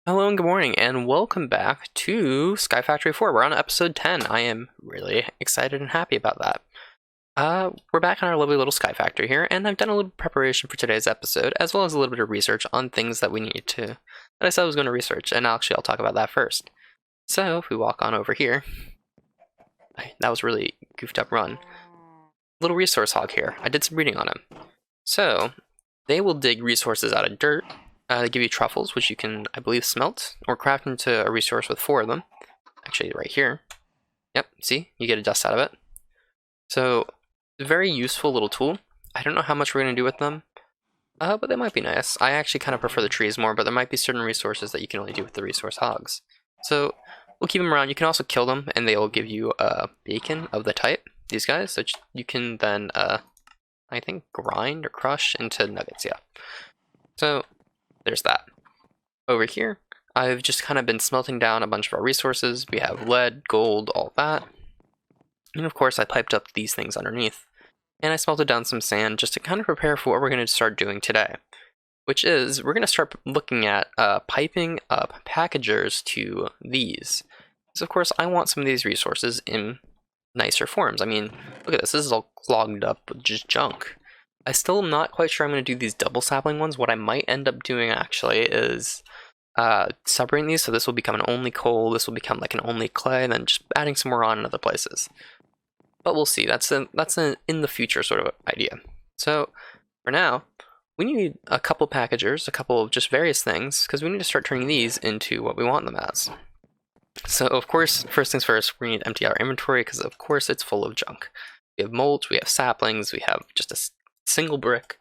Hello and good morning, and welcome back to SkyFactory 4. We're on episode 10. I am really excited and happy about that. We're back on our lovely little SkyFactory here, and I've done a little preparation for today's episode, as well as a little bit of research on things that that I said I was going to research, and actually I'll talk about that first. So, if we walk on over here, that was a really goofed up run. Little resource hog here. I did some reading on him. So, they will dig resources out of dirt. They give you truffles, which you can, I believe, smelt, or craft into a resource with 4 of them. Actually, right here. Yep, see? You get a dust out of it. So, very useful little tool. I don't know how much we're going to do with them, but they might be nice. I actually kind of prefer the trees more, but there might be certain resources that you can only do with the resource hogs. So, we'll keep them around. You can also kill them, and they'll give you bacon of the type, these guys, so you can then, I think, grind or crush into nuggets, yeah. So, there's that. Over here, I've just kind of been smelting down a bunch of our resources. We have lead, gold, all that. And of course, I piped up these things underneath. And I smelted down some sand just to kind of prepare for what we're going to start doing today. Which is, we're going to start looking at piping up packagers to these. Because of course, I want some of these resources in nicer forms. I mean, look at this. This is all clogged up with just junk. I still am not quite sure I'm going to do these double sapling ones. What I might end up doing actually is separating these, so this will become an only coal, this will become like an only clay, and then just adding some more on in other places. But we'll see. That's an in the future sort of idea. So for now, we need a couple packagers, a couple of just various things, because we need to start turning these into what we want them as. So of course, first things first, we need to empty our inventory, because of course it's full of junk. We have mulch, we have saplings, we have just a single brick,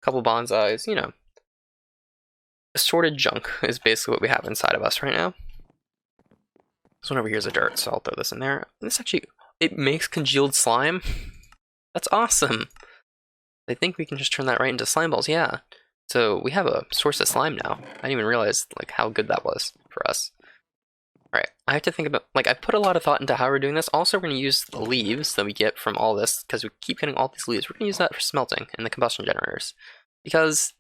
a couple bonsais, you know. Assorted junk is basically what we have inside of us right now. This one over here is a dirt, so I'll throw this in there. This actually, it makes congealed slime. That's awesome. I think we can just turn that right into slime balls, yeah. So we have a source of slime now. I didn't even realize like how good that was for us. Alright, I have to think about, like, I put a lot of thought into how we're doing this. Also, we're going to use the leaves that we get from all this, because we keep getting all these leaves. We're going to use that for smelting and the combustion generators. Because,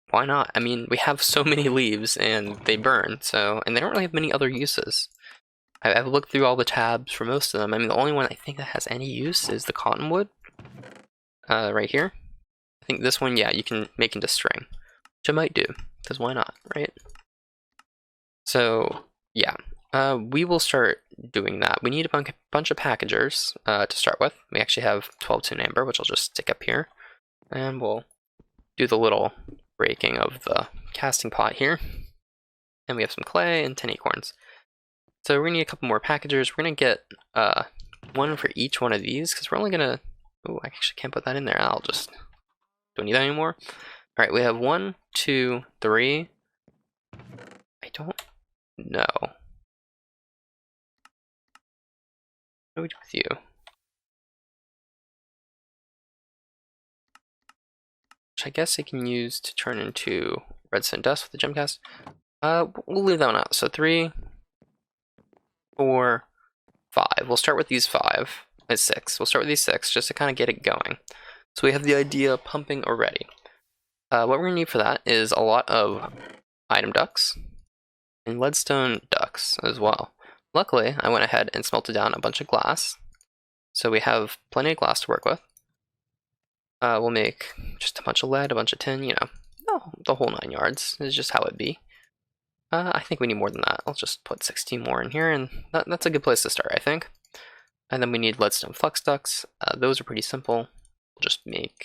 why not? I mean, we have so many leaves, and they burn, so, and they don't really have many other uses. I've looked through all the tabs for most of them. I mean, the only one I think that has any use is the cottonwood. Right here. I think this one, yeah, you can make into string. Which I might do, because why not, right? So, yeah. We will start doing that. We need a bunch of packagers to start with. We actually have 12 tin amber, which I'll just stick up here. And we'll do the little breaking of the casting pot here. And we have some clay and 10 acorns. So we're going to need a couple more packagers. We're going to get one for each one of these, because we're only going to... Oh, I actually can't put that in there. I'll just... Don't need that anymore. Alright, we have 1, 2, 3... I don't know. What do we do with you? Which I guess I can use to turn into redstone dust with the gemcast. We'll leave that one out. So 3, 4, 5. We'll start with these 5. It's 6. We'll start with these 6 just to kind of get it going. So we have the idea pumping already. What we're going to need for that is a lot of item ducts and leadstone ducts as well. Luckily, I went ahead and smelted down a bunch of glass, so we have plenty of glass to work with. We'll make just a bunch of lead, a bunch of tin, you know, the whole 9 yards is just how it be. I think we need more than that. I'll just put 16 more in here, and that's a good place to start, I think. And then we need leadstone flux ducts. Those are pretty simple. We'll just make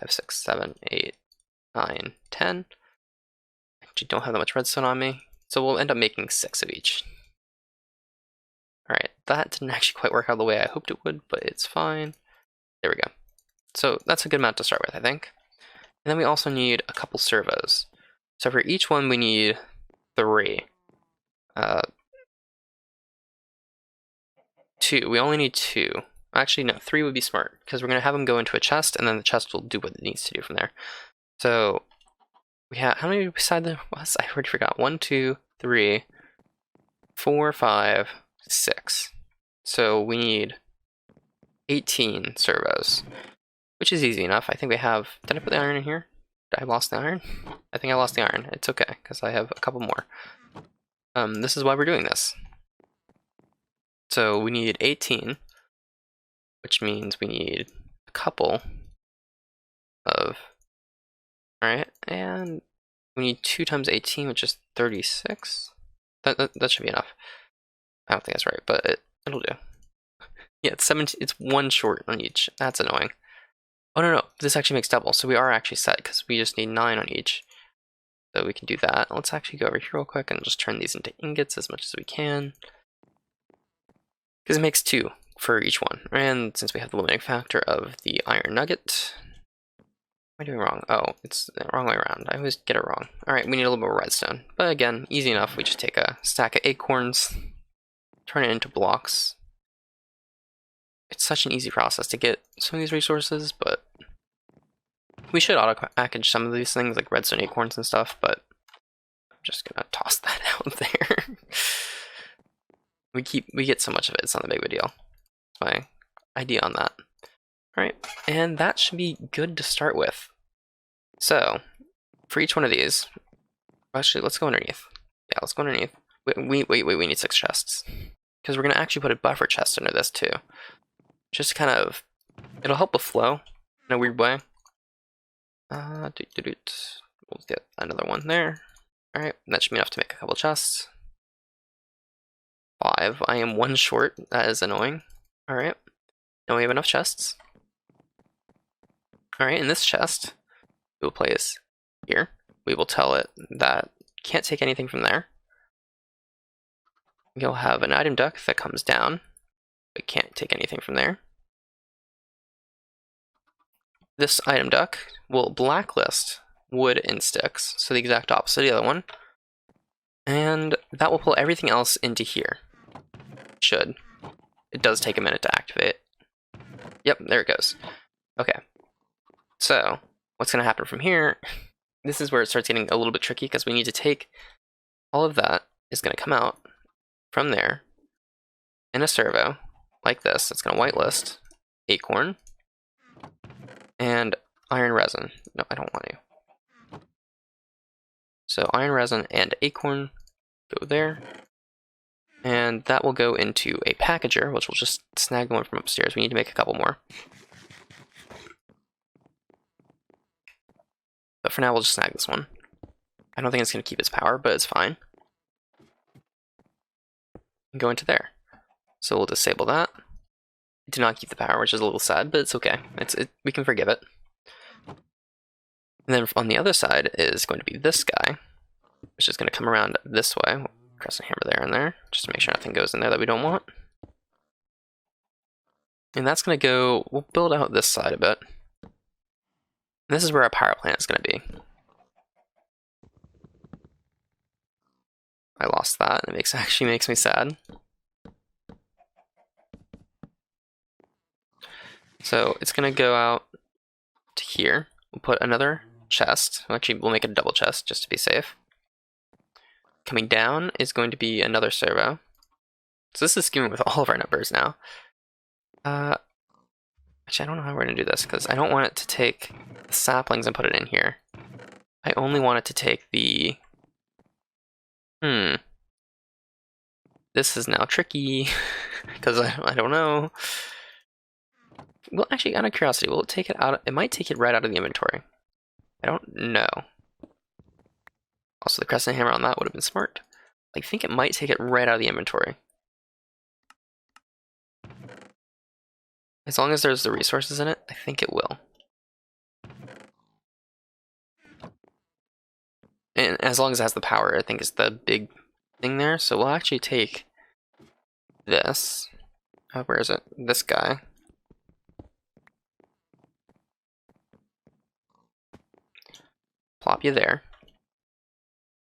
5, 6, 7, 8, 9, 10. Actually, don't have that much redstone on me. So we'll end up making 6 of each. Alright, that didn't actually quite work out the way I hoped it would, but it's fine. There we go. So that's a good amount to start with, I think. And then we also need a couple servos. So for each one we need 3. 2. We only need 2. Actually, no, 3 would be smart, because we're going to have them go into a chest, and then the chest will do what it needs to do from there. So we have, how many beside the, I already forgot. 1, 2, 3, 4, 5, 6. So we need 18 servos, which is easy enough. I think we have, did I put the iron in here? I lost the iron? I think I lost the iron. It's okay, because I have a couple more. This is why we're doing this. So we need 18, which means we need a couple of... Alright, and we need 2 times 18, which is 36. That should be enough. I don't think that's right, but it'll do. Yeah, it's 17. It's 1 short on each. That's annoying. Oh no, this actually makes double, so we are actually set because we just need 9 on each. So we can do that. Let's actually go over here real quick and just turn these into ingots as much as we can. Because it makes 2 for each one. And since we have the limiting factor of the iron nugget, what am I doing wrong? Oh, it's the wrong way around. I always get it wrong. Alright, we need a little more redstone. But again, easy enough. We just take a stack of acorns, turn it into blocks. It's such an easy process to get some of these resources, but we should auto-package some of these things, like redstone acorns and stuff, but I'm just gonna toss that out there. We get so much of it, it's not a big of a deal. That's my idea on that. Alright, and that should be good to start with. So, for each one of these, actually, let's go underneath. Yeah, let's go underneath. Wait, we need 6 chests. Because we're gonna actually put a buffer chest under this too. Just kind of, it'll help the flow in a weird way. We'll get another one there. Alright, that should be enough to make a couple chests. 5. I am 1 short. That is annoying. Alright. Now we have enough chests. Alright, in this chest, we will place here. We will tell it that can't take anything from there. You'll have an item duct that comes down. It can't take anything from there. This item duct will blacklist wood and sticks, so the exact opposite of the other one. And that will pull everything else into here. Should. It does take a minute to activate. Yep, there it goes. Okay. So, what's going to happen from here? This is where it starts getting a little bit tricky because we need to take all of that is going to come out from there in a servo like this. It's going to whitelist acorn and iron resin. No, I don't want to. So iron resin and acorn go there. And that will go into a packager, which will just snag the one from upstairs. We need to make a couple more. But for now, we'll just snag this one. I don't think it's going to keep its power, but it's fine. And go into there. So we'll disable that. It did not keep the power, which is a little sad, but it's okay. We can forgive it. And then on the other side is going to be this guy, which is going to come around this way. We'll press a hammer there and there, just to make sure nothing goes in there that we don't want. And that's going to go, we'll build out this side a bit. And this is where our power plant is going to be. I lost that, and it actually makes me sad. So it's going to go out to here. We'll put another chest. Actually, we'll make a double chest just to be safe. Coming down is going to be another servo. So this is skewing with all of our numbers now. Actually, I don't know how we're going to do this, because I don't want it to take the saplings and put it in here. I only want it to take the... This is now tricky, because I don't know. Well, actually, out of curiosity, will it take it out? It might take it right out of the inventory. I don't know. Also, the crescent hammer on that would have been smart. I think it might take it right out of the inventory. As long as there's the resources in it, I think it will. And as long as it has the power, I think is the big thing there. So we'll actually take this. Where is it? This guy. Plop you there.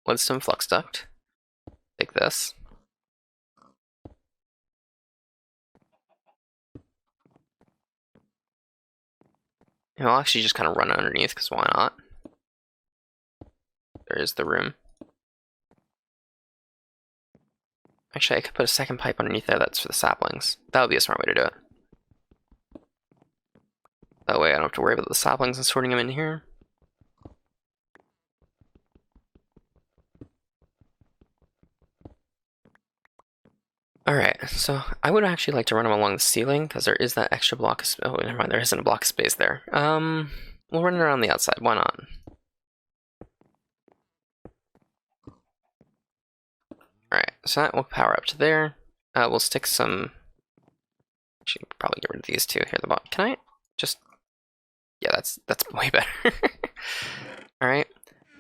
Leadstone flux duct. Take this. And I'll actually just kind of run underneath, because why not? There is the room. Actually, I could put a second pipe underneath there that's for the saplings. That would be a smart way to do it. That way I don't have to worry about the saplings and sorting them in here. Alright, so I would actually like to run them along the ceiling, because there is that extra block of oh, never mind, there isn't a block of space there. We'll run it around the outside, why not? Alright, so that will power up to there. We'll stick some... Actually, probably get rid of these two here at the bottom. Can I just... Yeah, that's way better. Alright,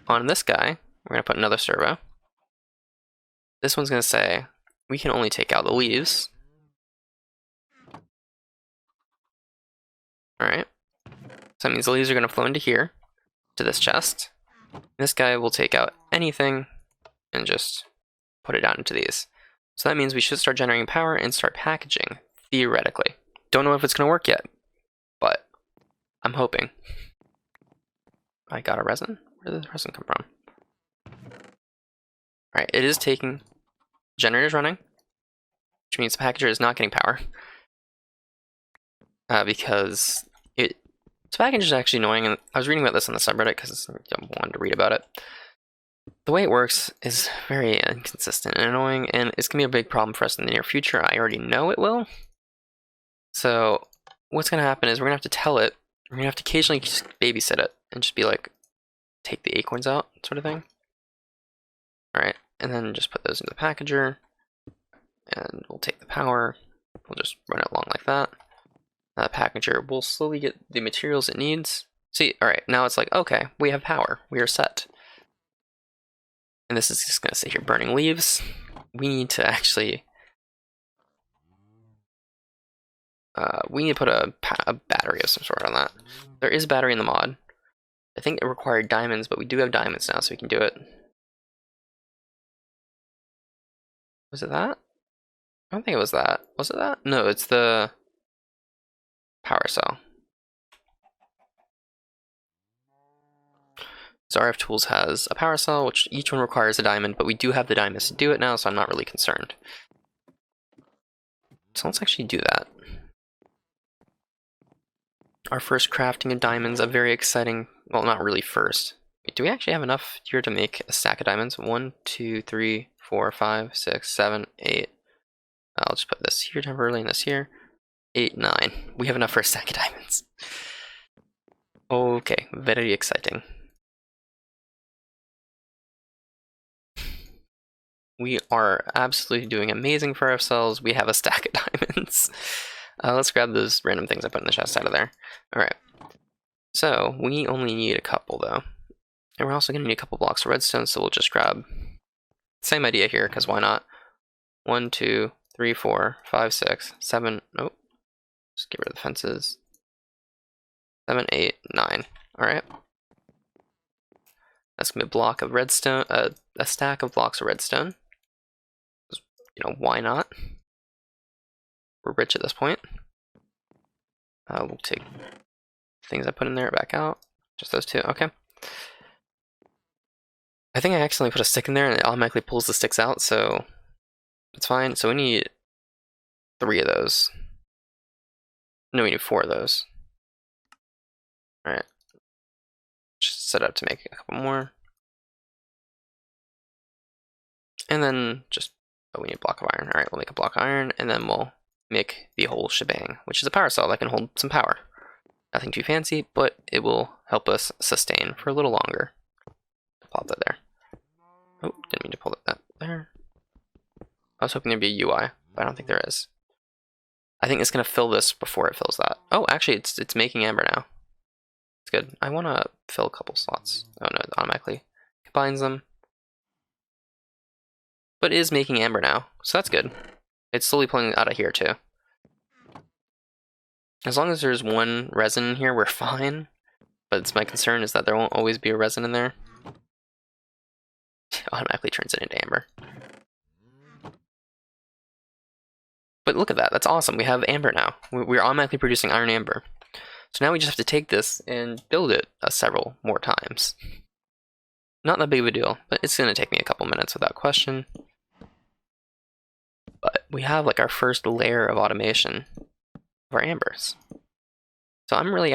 on this guy, we're going to put another servo. This one's going to say, we can only take out the leaves. Alright, so that means the leaves are going to flow into here, to this chest. This guy will take out anything and just put it down into these. So that means we should start generating power and start packaging, theoretically. Don't know if it's going to work yet, but I'm hoping. I got a resin? Where did the resin come from? Alright, it is taking... Generator's running, which means the packager is not getting power. Because this packager is actually annoying, and I was reading about this on the subreddit because I wanted to read about it. The way it works is very inconsistent and annoying, and it's going to be a big problem for us in the near future. I already know it will. So what's going to happen is we're going to have to tell it, we're going to have to occasionally just babysit it, and just be like, take the acorns out, sort of thing. Alright, and then just put those into the packager, and we'll take the power, we'll just run it along like that. The packager will slowly get the materials it needs. See, alright, now it's like, okay, we have power, we are set. And this is just going to sit here burning leaves. We need to actually... we need to put a battery of some sort on that. There is a battery in the mod. I think it required diamonds, but we do have diamonds now, so we can do it. Was it that? I don't think it was that. Was it that? No, it's the power cell. So RF Tools has a power cell, which each one requires a diamond, but we do have the diamonds to do it now, so I'm not really concerned. So let's actually do that. Our first crafting of diamonds, a very exciting, well, not really first. Wait, do we actually have enough here to make a stack of diamonds? 1, 2, 3, 4, 5, 6, 7, 8. I'll just put this here temporarily and this here. 8, 9. We have enough for a stack of diamonds. Okay, very exciting. We are absolutely doing amazing for ourselves. We have a stack of diamonds. Let's grab those random things I put in the chest out of there. Alright. So, we only need a couple, though. And we're also going to need a couple blocks of redstone, so we'll just grab... Same idea here, because why not? 1, 2, 3, 4, 5, 6, 7... Nope. Just get rid of the fences. 7, 8, 9. Alright. That's going to be a block of redstone, a stack of blocks of redstone. You know, why not? We're rich at this point. We'll take things I put in there back out. Just those two, okay. I think I accidentally put a stick in there and it automatically pulls the sticks out, so it's fine. So we need 3 of those. No, we need 4 of those. Alright. Just set up to make a couple more. And then just, oh, we need a block of iron. Alright, we'll make a block of iron, and then we'll make the whole shebang, which is a power cell that can hold some power. Nothing too fancy, but it will help us sustain for a little longer. Plop that there. Oh, didn't mean to pull that there. I was hoping there'd be a UI, but I don't think there is. I think it's going to fill this before it fills that. Oh, actually, it's making amber now. It's good. I want to fill a couple slots. Oh no, it automatically combines them. But it is making amber now, so that's good. It's slowly pulling out of here too. As long as there's one resin in here, we're fine. But it's my concern is that there won't always be a resin in there. It automatically turns it into amber. But look at that, that's awesome. We have amber now. We're automatically producing iron amber. So now we just have to take this and build it several more times. Not that big of a deal, but it's going to take me a couple minutes without question. But we have like our first layer of automation of our ambers. So I'm really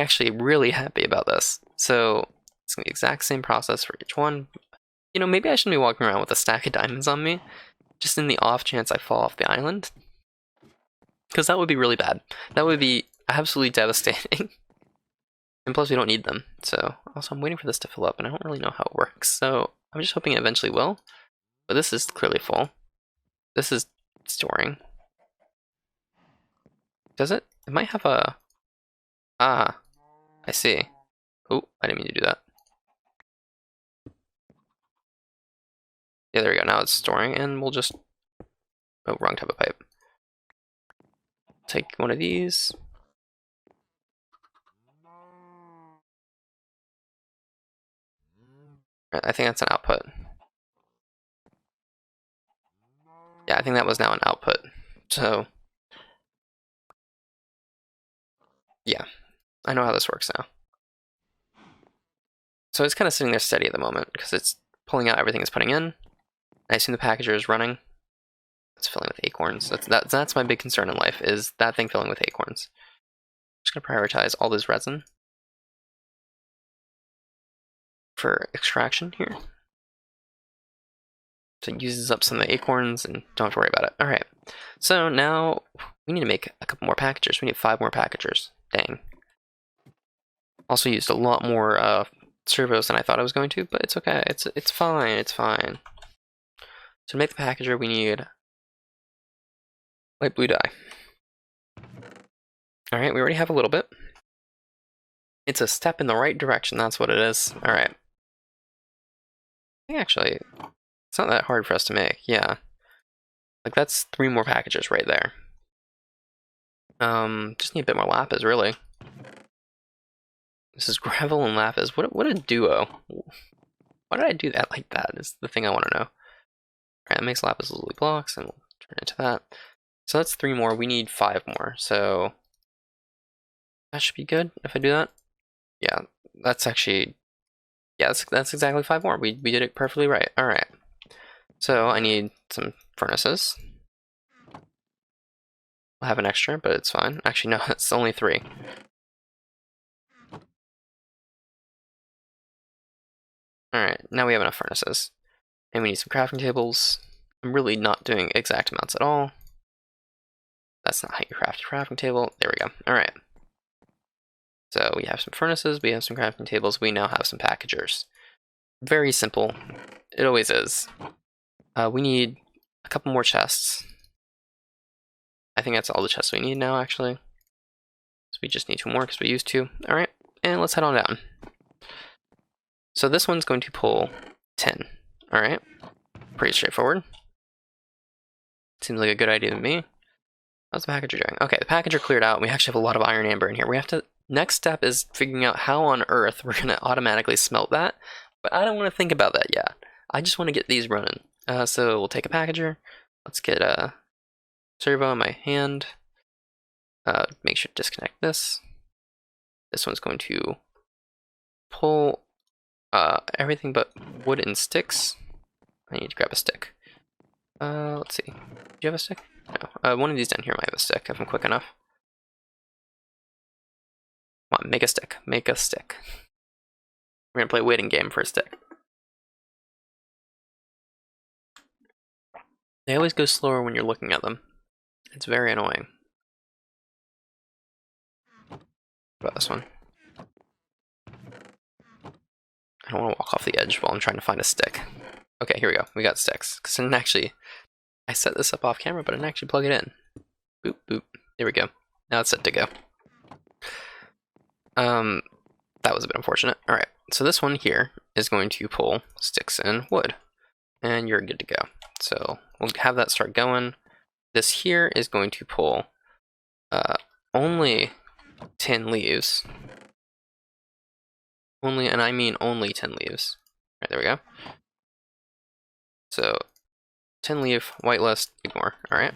happy about this. So it's going to be the exact same process for each one. You know, maybe I shouldn't be walking around with a stack of diamonds on me, just in the off chance I fall off the island. because that would be really bad. That would be absolutely devastating. And plus we don't need them. So also I'm waiting for this to fill up and I don't really know how it works. So I'm just hoping it eventually will. But this is clearly full. This is storing. Does it? It might have a... Ah, I see. Oh, I didn't mean to do that. Yeah, there we go. Now it's storing and we'll just... Oh, wrong type of pipe. Take one of these. I think that's an output. Yeah, I think that was now an output. So, yeah, I know how this works now. So it's kind of sitting there steady at the moment because it's pulling out everything it's putting in. I assume the packager is running. It's filling with acorns. That's my big concern in life, is that thing filling with acorns. I'm just gonna prioritize all this resin for extraction here. So it uses up some of the acorns and don't have to worry about it. Alright, so now we need to make a couple more packagers. We need 5 more packagers. Dang. Also used a lot more servos than I thought I was going to, but it's okay. It's fine. It's fine. So to make the packager, we need light blue dye. Alright, we already have a little bit. It's a step in the right direction, that's what it is. Alright. Actually, it's not that hard for us to make, yeah. Like, that's 3 more packages right there. Just need a bit more lapis, really. This is gravel and lapis. What a duo. Why did I do that like that is the thing I want to know. Alright, that makes lapis lazuli blocks, and we'll turn into that. So that's 3 more. We need 5 more. So that should be good if I do that. Yeah, that's actually... Yeah, that's exactly 5 more. We did it perfectly right. Alright. So I need some furnaces. I'll have an extra, but it's fine. Actually, no, it's only 3. Alright, now we have enough furnaces. And we need some crafting tables. I'm really not doing exact amounts at all. That's not how you craft a crafting table. There we go. Alright. So we have some furnaces, we have some crafting tables, we now have some packagers. Very simple. It always is. We need a couple more chests. I think that's all the chests we need now, actually. So we just need 2 more because we used 2. Alright, and let's head on down. So this one's going to pull 10. Alright, pretty straightforward. Seems like a good idea to me. How's the packager doing? Okay, the packager cleared out. We actually have a lot of iron amber in here. We have to... Next step is figuring out how on earth we're going to automatically smelt that. But I don't want to think about that yet. I just want to get these running. So we'll take a packager. Let's get a servo in my hand. Make sure to disconnect this. This one's going to pull everything but wood and sticks. I need to grab a stick. Let's see. Do you have a stick? No. One of these down here might have a stick if I'm quick enough. Come on, make a stick. Make a stick. We're gonna play a waiting game for a stick. They always go slower when you're looking at them. It's very annoying. What about this one? I don't want to walk off the edge while I'm trying to find a stick. Okay, here we go. We got sticks. Because I didn't actually... I set this up off camera, but I didn't actually plug it in. Boop, boop. There we go. Now it's set to go. That was a bit unfortunate. Alright, so this one here is going to pull sticks and wood. And you're good to go. So we'll have that start going. This here is going to pull only 10 leaves. Only, and I mean only 10 leaves. Alright, there we go. So 10 leaf, whitelist, ignore. Alright.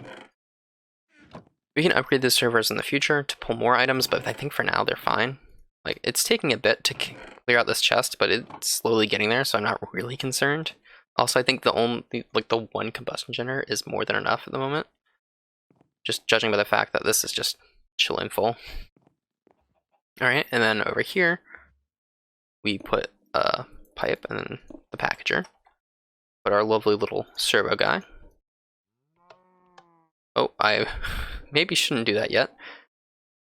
We can upgrade the servers in the future to pull more items, but I think for now they're fine. Like, it's taking a bit to clear out this chest, but it's slowly getting there, so I'm not really concerned. Also, I think the one combustion generator is more than enough at the moment. Just judging by the fact that this is just chilling full. Alright, and then over here, we put a pipe and then the packager. Put our lovely little servo guy. Oh, I maybe shouldn't do that yet.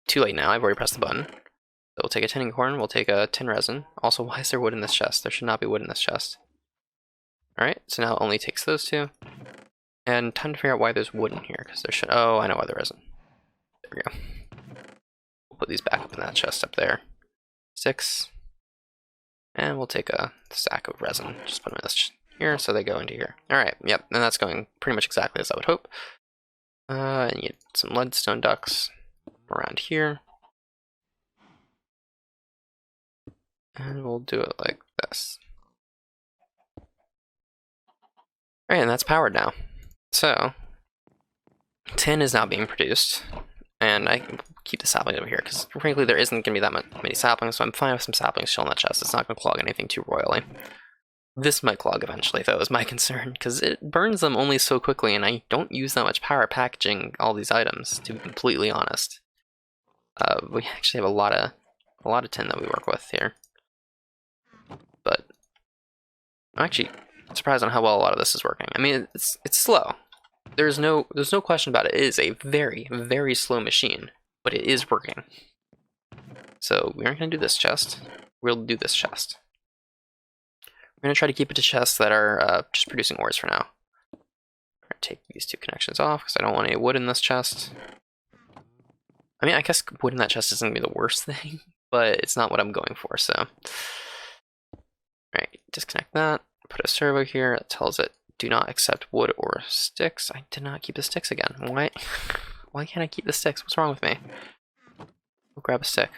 Too late now, I've already pressed the button. So we'll take a tin inkhorn, we'll take a tin resin. Also, why is there wood in this chest? There should not be wood in this chest. Alright, so now it only takes those two. And time to figure out why there's wood in here, because there should... Oh, I know why there isn't. There we go. We'll put these back up in that chest up there. 6. And we'll take a stack of resin. Just put them in this here, so they go into here. Alright, yep, and that's going pretty much exactly as I would hope. And you get some leadstone ducts around here. And we'll do it like this. Alright, and that's powered now. So, tin is now being produced. And I can keep the sapling over here, because frankly there isn't going to be that many saplings, so I'm fine with some saplings still in that chest. It's not going to clog anything too royally. This might clog eventually, though, is my concern, because it burns them only so quickly, and I don't use that much power packaging all these items, to be completely honest. We actually have a lot of tin that we work with here. But I'm actually surprised on how well a lot of this is working. I mean, it's slow. There's no question about it. It is a very, very slow machine, but it is working. So we aren't going to do this chest. We'll do this chest. We're going to try to keep it to chests that are just producing ores for now. I'm going to take these two connections off because I don't want any wood in this chest. I mean, I guess wood in that chest isn't going to be the worst thing, but it's not what I'm going for, so. Alright, disconnect that. Put a servo here that tells it do not accept wood or sticks. I did not keep the sticks again. Why can't I keep the sticks? What's wrong with me? I'll grab a stick.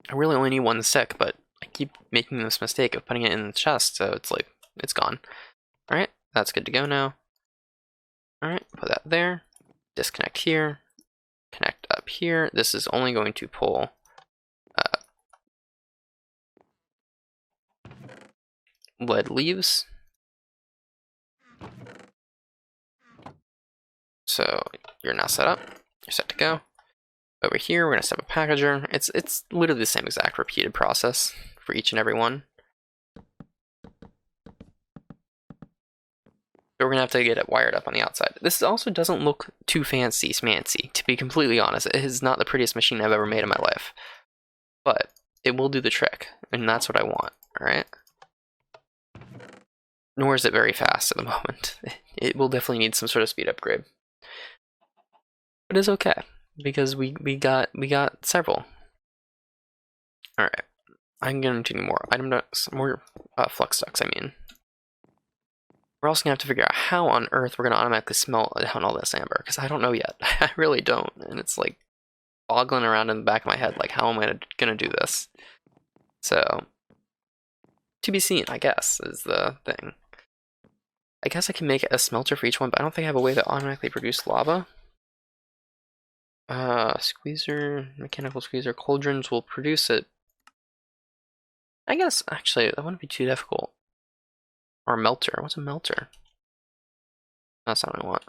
I really only need one stick, but I keep making this mistake of putting it in the chest, so it's like, it's gone. Alright, that's good to go now. Alright, put that there. Disconnect here. Connect up here. This is only going to pull lead leaves. So you're now set up. You're set to go. Over here, we're going to set up a packager. It's literally the same exact repeated process for each and every one. So we're going to have to get it wired up on the outside. This also doesn't look too fancy smancy, to be completely honest. It is not the prettiest machine I've ever made in my life. But it will do the trick, and that's what I want, alright? Nor is it very fast at the moment. It will definitely need some sort of speed upgrade. But it's okay, because we got several. Alright. I'm going to need more item ducts, more flux ducts, I mean. We're also going to have to figure out how on earth we're going to automatically smelt down all this amber, because I don't know yet. I really don't, and it's like boggling around in the back of my head, like how am I going to do this? So, to be seen, I guess, is the thing. I guess I can make a smelter for each one, but I don't think I have a way to automatically produce lava. Squeezer, mechanical squeezer, cauldrons will produce it. I guess, actually, that wouldn't be too difficult. Or a melter. What's a melter? That's not what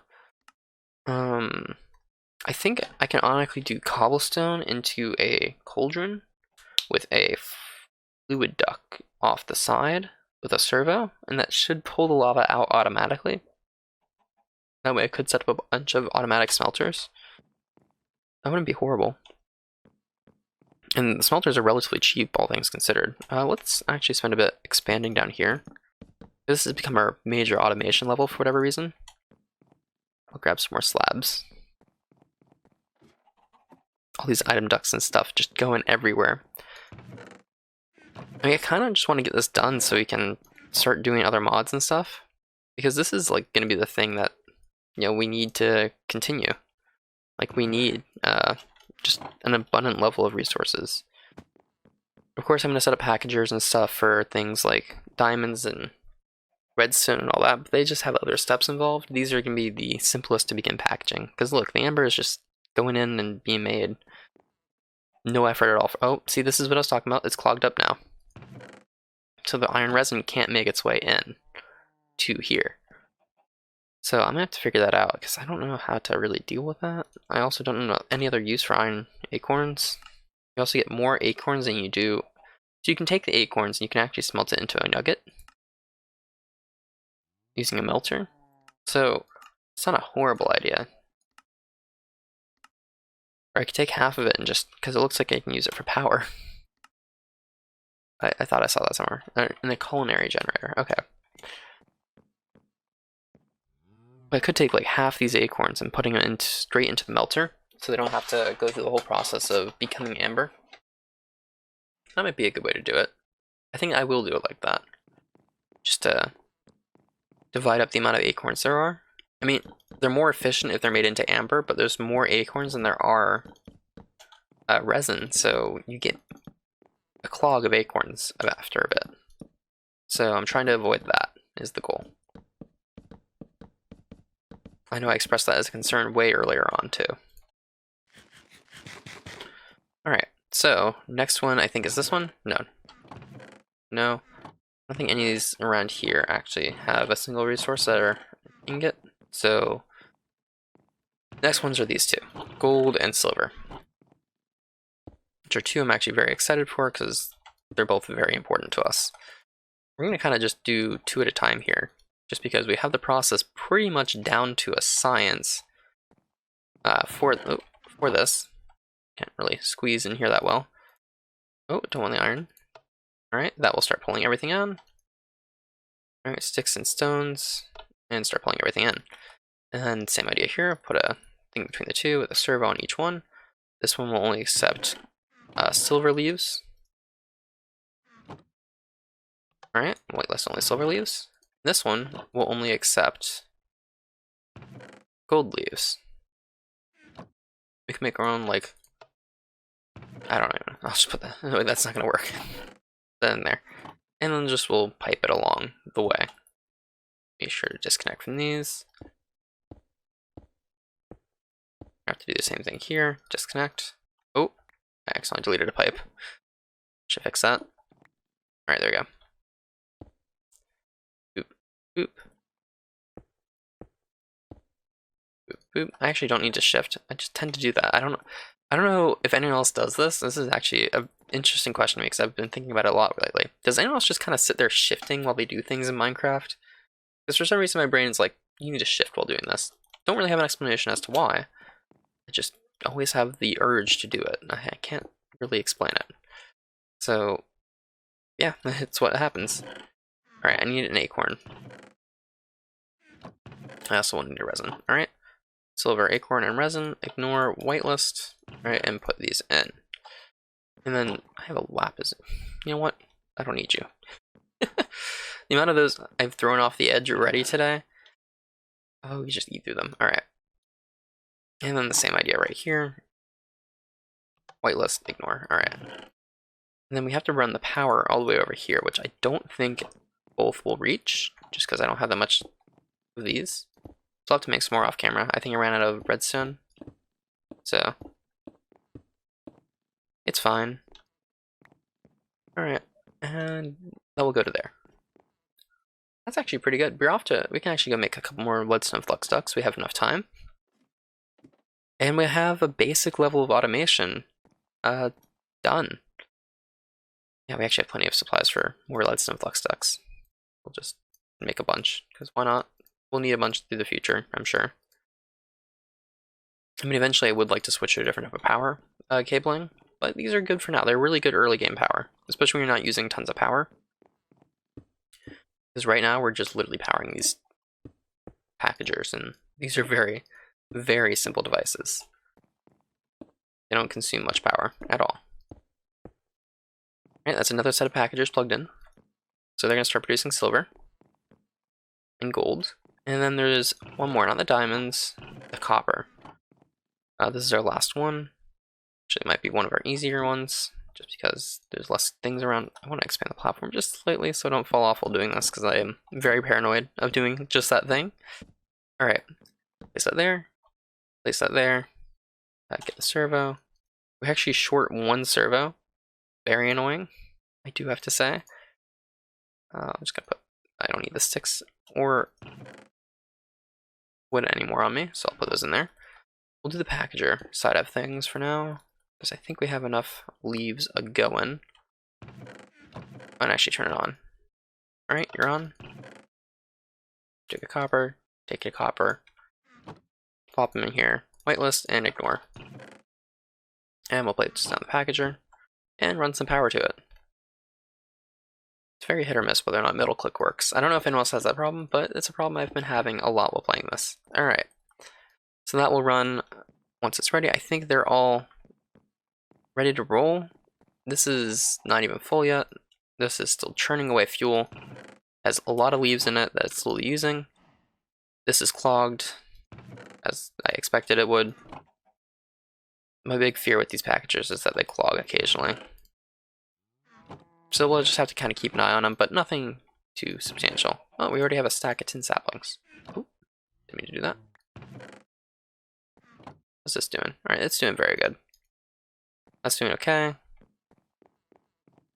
I want. I think I can automatically do cobblestone into a cauldron with a fluid duct off the side with a servo, and that should pull the lava out automatically. That way I could set up a bunch of automatic smelters. That wouldn't be horrible. And the smelters are relatively cheap, all things considered. Let's actually spend a bit expanding down here. This has become our major automation level for whatever reason. I'll grab some more slabs. All these item ducts and stuff just going everywhere. I kind of just want to get this done so we can start doing other mods and stuff. Because this is like going to be the thing that, you know, we need to continue. Like we need just an abundant level of resources. Of course I'm going to set up packagers and stuff for things like diamonds and redstone and all that, but they just have other steps involved. These are going to be the simplest to begin packaging. Because look, the amber is just going in and being made. No effort at all. Oh, see, this is what I was talking about. It's clogged up now. So the iron resin can't make its way in to here. So I'm going to have to figure that out, because I don't know how to really deal with that. I also don't know any other use for iron acorns. You also get more acorns than you do. So you can take the acorns and you can actually smelt it into a nugget using a melter. So It's not a horrible idea. Or I could take half of it and just, because it looks like I can use it for power. I thought I saw that somewhere. In the culinary generator, okay. I could take like half these acorns and putting it straight into the melter, so they don't have to go through the whole process of becoming amber. That might be a good way to do it. I think I will do it like that. Just to divide up the amount of acorns there are. I mean, they're more efficient if they're made into amber, but there's more acorns than there are resin, so you get a clog of acorns after a bit. So I'm trying to avoid that, is the goal. I know I expressed that as a concern way earlier on, too. Alright, so next one I think is this one? No. No. I don't think any of these around here actually have a single resource that are ingot. So next ones are these two, gold and silver. Which are two I'm actually very excited for because they're both very important to us. We're going to kind of just do two at a time here, just because we have the process pretty much down to a science for this. Can't really squeeze in here that well. Oh, don't want the iron. Alright, that will start pulling everything on. Alright, sticks and stones, and start pulling everything in. And same idea here, put a thing between the two with a servo on each one. This one will only accept silver leaves. Alright, whitelist only silver leaves. This one will only accept gold leaves. We can make our own, like, I don't know, I'll just put that, no, that's not gonna work. That in there. And then just we'll pipe it along the way. Be sure to disconnect from these. I have to do the same thing here, disconnect. Oh, I accidentally deleted a pipe. Should fix that. Alright, there we go. Boop, boop. Boop, boop. I actually don't need to shift. I just tend to do that. I don't know if anyone else does this. This is actually an interesting question to me because I've been thinking about it a lot lately. Does anyone else just kind of sit there shifting while they do things in Minecraft? Because for some reason my brain is like, you need to shift while doing this. Don't really have an explanation as to why. I just always have the urge to do it. I can't really explain it. So, yeah, it's what happens. Alright, I need an acorn. I also want to need a resin. Alright. Silver, acorn, and resin. Ignore whitelist. Alright, and put these in. And then I have a lapis. You know what? I don't need you. The amount of those I've thrown off the edge already today. Oh, you just eat through them. Alright. And then the same idea right here. Whitelist, ignore. Alright. And then we have to run the power all the way over here, which I don't think both will reach, just because I don't have that much of these. So I'll have to make some more off camera. I think I ran out of redstone. So it's fine. Alright. And that will go to there. That's actually pretty good. We can actually go make a couple more redstone flux ducts. We have enough time. And we have a basic level of automation done. Yeah, we actually have plenty of supplies for more redstone flux ducts. We'll just make a bunch, because why not? We'll need a bunch through the future, I'm sure. I mean, eventually I would like to switch to a different type of power cabling, but these are good for now. They're really good early game power, especially when you're not using tons of power. Because right now we're just literally powering these packagers, and these are very, very simple devices. They don't consume much power at all. Alright, that's another set of packagers plugged in. So they're going to start producing silver and gold. And then there's one more, not the diamonds, the copper. This is our last one. Actually, it might be one of our easier ones, just because there's less things around. I want to expand the platform just slightly so I don't fall off while doing this, because I am very paranoid of doing just that thing. Alright, place that there, place that there, get the servo. We're actually short one servo. Very annoying, I do have to say. I'm just gonna put, I don't need the sticks or wood anymore on me, so I'll put those in there. We'll do the packager side of things for now, because I think we have enough leaves going. And actually turn it on. Alright, you're on. Take a copper, take a copper. pop them in here, whitelist and ignore. And we'll place down the packager and run some power to it. It's very hit or miss whether or not middle click works. I don't know if anyone else has that problem, but it's a problem I've been having a lot while playing this. Alright, so that will run once it's ready. I think they're all ready to roll. This is not even full yet. This is still churning away fuel. Has a lot of leaves in it that it's still using. This is clogged, as I expected it would. My big fear with these packages is that they clog occasionally. So we'll just have to kind of keep an eye on them, but nothing too substantial. Oh, we already have a stack of tin saplings. Oh, didn't mean to do that. What's this doing? Alright, it's doing very good. That's doing okay.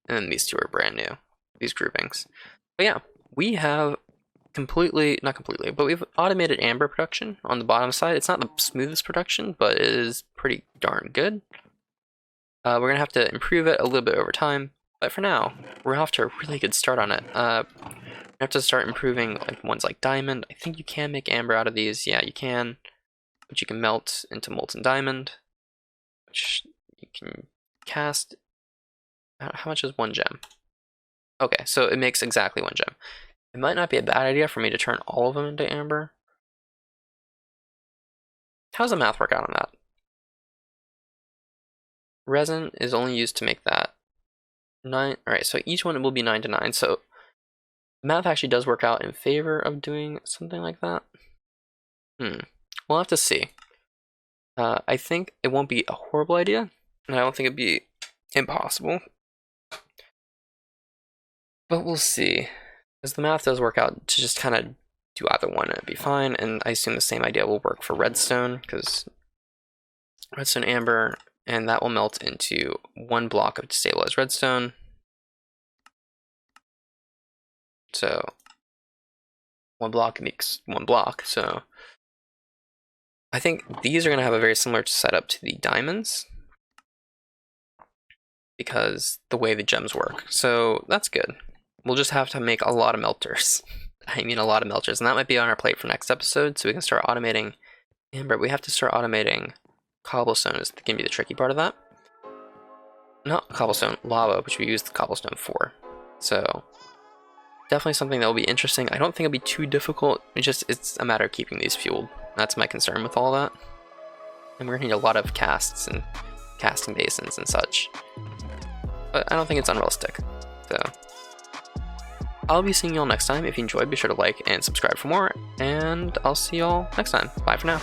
And then these two are brand new, these groupings. But yeah, we have not completely, but we've automated amber production on the bottom side. It's not the smoothest production, but it is pretty darn good. We're going to have to improve it a little bit over time. But for now, we're off to a really good start on it. We have to start improving like ones like diamond. I think you can make amber out of these. Yeah, you can. But you can melt into molten diamond, which you can cast. How much is 1 gem? Okay, so it makes exactly 1 gem. It might not be a bad idea for me to turn all of them into amber. How's the math work out on that? Resin is only used to make that. 9. Alright, so each one will be 9 to 9. So the math actually does work out in favor of doing something like that. We'll have to see. I think it won't be a horrible idea, and I don't think it'd be impossible. But we'll see. Because the math does work out to just kind of do either one and it'd be fine. And I assume the same idea will work for redstone, because redstone amber, and that will melt into 1 block of destabilized redstone. So 1 block makes 1 block. So I think these are going to have a very similar setup to the diamonds, because the way the gems work. So that's good. We'll just have to make a lot of melters. I mean a lot of melters, and that might be on our plate for next episode, so we can start automating amber. We have to start automating cobblestone is going to be the tricky part of that. Not cobblestone, lava, which we use the cobblestone for. So definitely something that will be interesting. I don't think it'll be too difficult. It's a matter of keeping these fueled. That's my concern with all that. And we're going to need a lot of casts and casting basins and such. But I don't think it's unrealistic. So I'll be seeing y'all next time. If you enjoyed, be sure to like and subscribe for more, and I'll see y'all next time. Bye for now.